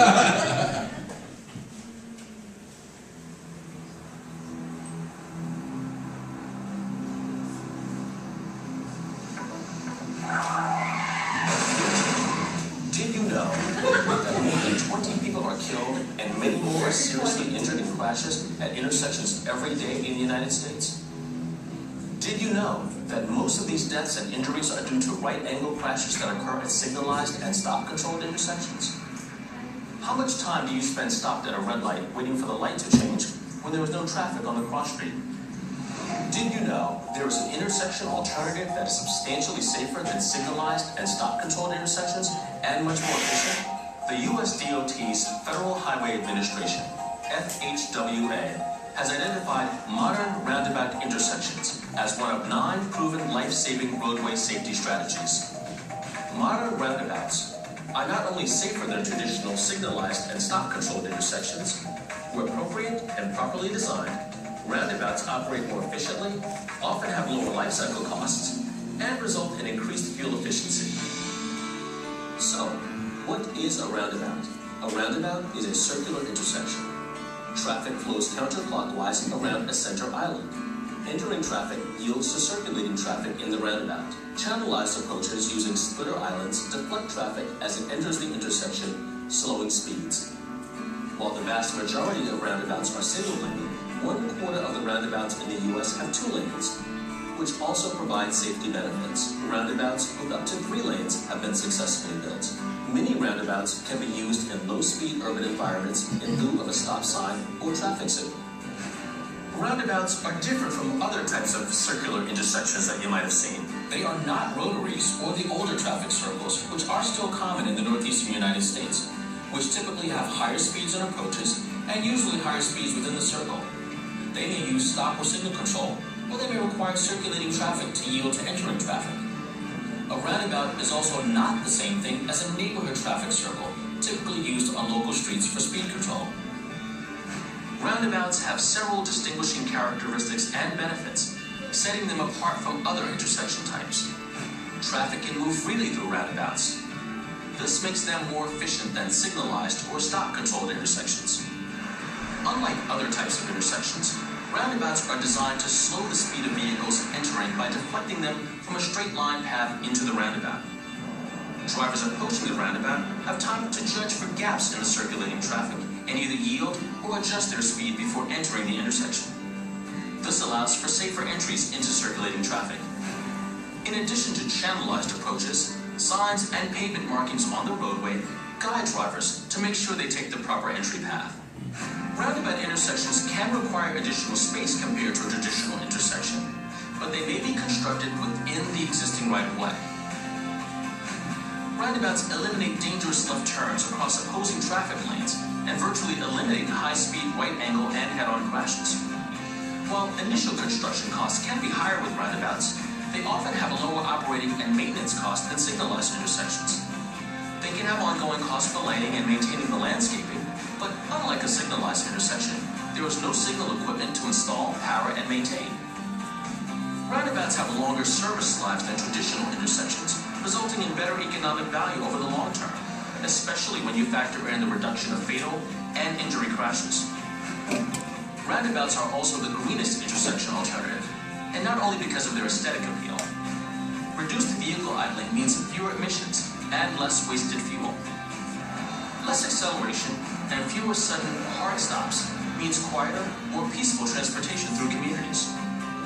Did you know that more than 20 people are killed and many more are seriously injured in crashes at intersections every day in the United States? Did you know that most of these deaths and injuries are due to right-angle crashes that occur at signalized and stop-controlled intersections? How much time do you spend stopped at a red light waiting for the light to change when there is no traffic on the cross street? Did you know there is an intersection alternative that is substantially safer than signalized and stop-controlled intersections and much more efficient? The U.S. DOT's Federal Highway Administration, FHWA, has identified modern roundabout intersections as one of 9 proven life-saving roadway safety strategies. Modern roundabouts are not only safer than traditional signalized and stop-controlled intersections. Where appropriate and properly designed, roundabouts operate more efficiently, often have lower life cycle costs, and result in increased fuel efficiency. So, what is a roundabout? A roundabout is a circular intersection. Traffic flows counterclockwise around a center island. Entering traffic yields to circulating traffic in the roundabout. Channelized approaches using splitter islands deflect traffic as it enters the intersection, slowing speeds. While the vast majority of roundabouts are single-lane, 1/4 of the roundabouts in the U.S. have 2 lanes, which also provide safety benefits. Roundabouts with up to 3 lanes have been successfully built. Many roundabouts can be used in low-speed urban environments in lieu of a stop sign or traffic signal. Roundabouts are different from other types of circular intersections that you might have seen. They are not rotaries or the older traffic circles, which are still common in the northeastern United States, which typically have higher speeds and approaches, and usually higher speeds within the circle. They may use stop or signal control, or they may require circulating traffic to yield to entering traffic. A roundabout is also not the same thing as a neighborhood traffic circle, typically used on local streets for speed control. Roundabouts have several distinguishing characteristics and benefits, setting them apart from other intersection types. Traffic can move freely through roundabouts. This makes them more efficient than signalized or stop-controlled intersections. Unlike other types of intersections, roundabouts are designed to slow the speed of vehicles entering by deflecting them from a straight line path into the roundabout. Drivers approaching the roundabout have time to judge for gaps in the circulating traffic and either yield or adjust their speed before entering the intersection. This allows for safer entries into circulating traffic. In addition to channelized approaches, signs and pavement markings on the roadway guide drivers to make sure they take the proper entry path. Roundabout intersections can require additional space compared to a traditional intersection, but they may be constructed within the existing right-of-way. Roundabouts eliminate dangerous left turns across opposing traffic lanes and virtually eliminate high-speed right-angle and head-on crashes. While initial construction costs can be higher with roundabouts, they often have a lower operating and maintenance cost than signalized intersections. They can have ongoing costs for laying and maintaining the landscaping, but unlike a signalized intersection, there is no signal equipment to install, power, and maintain. Roundabouts have longer service lives than traditional intersections, resulting in better economic value over the long term, especially when you factor in the reduction of fatal and injury crashes. Roundabouts are also the greenest intersection alternative, and not only because of their aesthetic appeal. Reduced vehicle idling means fewer emissions and less wasted fuel. Less acceleration and fewer sudden hard stops means quieter, more peaceful transportation through communities.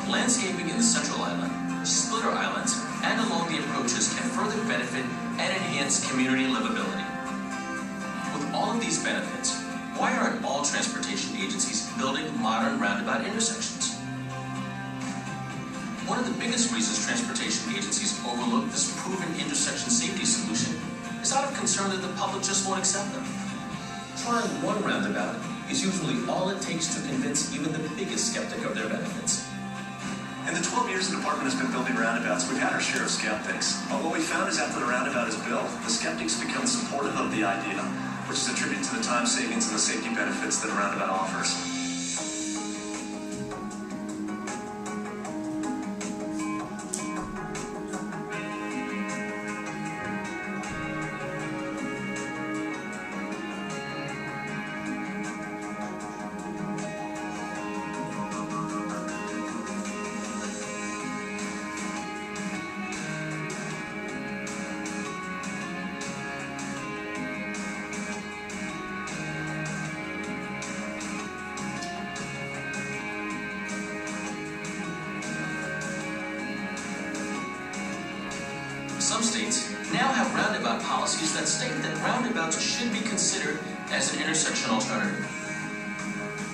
Landscaping in the central island, splitter islands, and along the approaches can further benefit and enhance community livability. With all of these benefits, why aren't all transportation agencies building modern roundabout intersections? One of the biggest reasons transportation agencies overlook this proven intersection safety solution is out of concern that the public just won't accept them. Trying one roundabout is usually all it takes to convince even the biggest skeptic of their benefits. In the 12 years the department has been building roundabouts, we've had our share of skeptics. But what we found is after the roundabout is built, the skeptics become supportive of the idea, which is attributed to the time savings and the safety benefits that a roundabout offers. now have roundabout policies that state that roundabouts should be considered as an intersection alternative.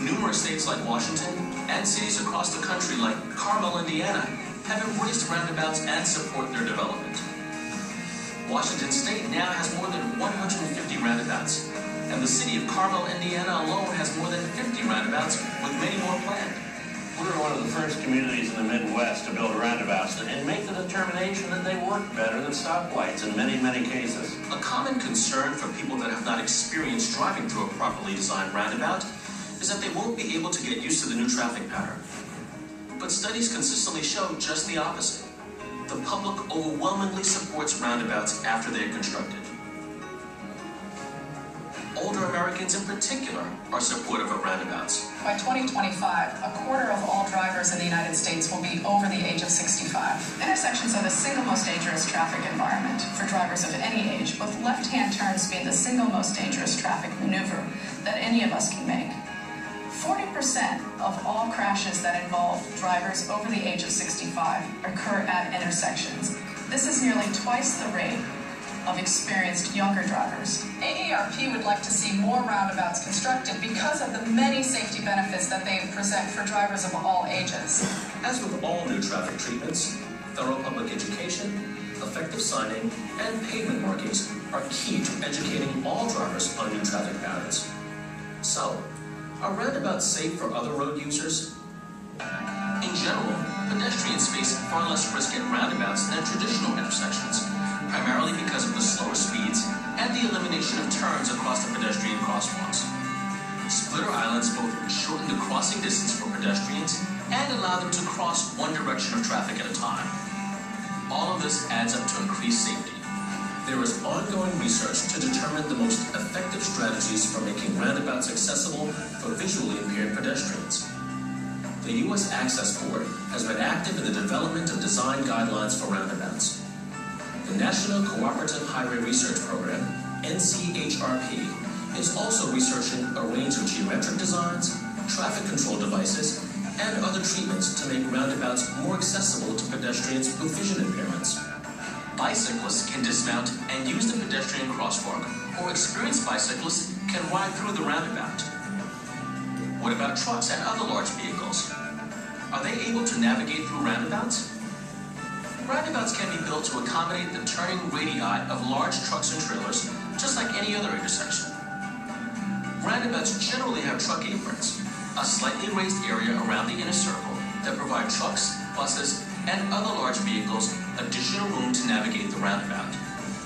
Numerous states like Washington and cities across the country like Carmel, Indiana, have embraced roundabouts and support their development. Washington State now has more than 150 roundabouts, and the city of Carmel, Indiana alone has more than 50 roundabouts, with many more planned. We were one of the first communities in the Midwest to build roundabouts and make the determination that they work better than stoplights in many, many cases. A common concern for people that have not experienced driving through a properly designed roundabout is that they won't be able to get used to the new traffic pattern. But studies consistently show just the opposite. The public overwhelmingly supports roundabouts after they are constructed. Older Americans in particular are supportive of roundabouts. By 2025, a quarter of all drivers in the United States will be over the age of 65. Intersections are the single most dangerous traffic environment for drivers of any age, with left-hand turns being the single most dangerous traffic maneuver that any of us can make. 40% of all crashes that involve drivers over the age of 65 occur at intersections. This is nearly twice the rate of experienced younger drivers. AARP would like to see more roundabouts constructed because of the many safety benefits that they present for drivers of all ages. As with all new traffic treatments, thorough public education, effective signing, and pavement markings are key to educating all drivers on new traffic patterns. So, are roundabouts safe for other road users? In general, pedestrians face far less risk at roundabouts than traditional intersections, primarily because of the slower speeds and the elimination of turns across the pedestrian crosswalks. Splitter islands both shorten the crossing distance for pedestrians and allow them to cross one direction of traffic at a time. All of this adds up to increased safety. There is ongoing research to determine the most effective strategies for making roundabouts accessible for visually impaired pedestrians. The U.S. Access Board has been active in the development of design guidelines for roundabouts. The National Cooperative Highway Research Program, NCHRP, is also researching a range of geometric designs, traffic control devices, and other treatments to make roundabouts more accessible to pedestrians with vision impairments. Bicyclists can dismount and use the pedestrian crosswalk, or experienced bicyclists can ride through the roundabout. What about trucks and other large vehicles? Are they able to navigate through roundabouts? Roundabouts can be built to accommodate the turning radii of large trucks and trailers, just like any other intersection. Roundabouts generally have truck aprons, a slightly raised area around the inner circle that provide trucks, buses, and other large vehicles additional room to navigate the roundabout.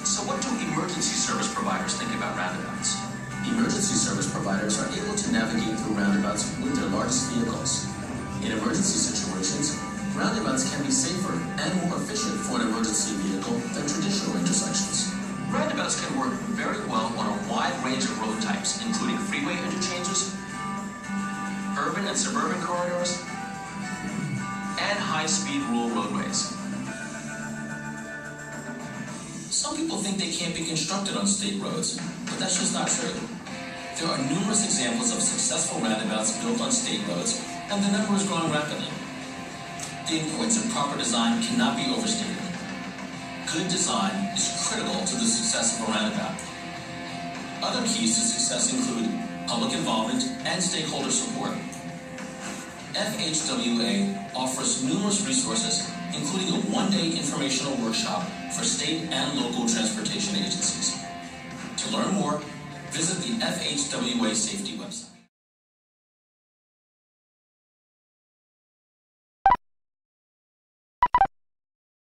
So what do emergency service providers think about roundabouts? Emergency service providers are able to navigate through roundabouts with their largest vehicles. In emergency situations, roundabouts can be safer and more efficient for an emergency vehicle than traditional intersections. Roundabouts can work very well on a wide range of road types, including freeway interchanges, urban and suburban corridors, and high-speed rural roadways. Some people think they can't be constructed on state roads, but that's just not true. There are numerous examples of successful roundabouts built on state roads, and the number is growing rapidly. The importance of proper design cannot be overstated. Good design is critical to the success of a roundabout. Other keys to success include public involvement and stakeholder support. FHWA offers numerous resources, including a one-day informational workshop for state and local transportation agencies. To learn more, visit the FHWA Safety website.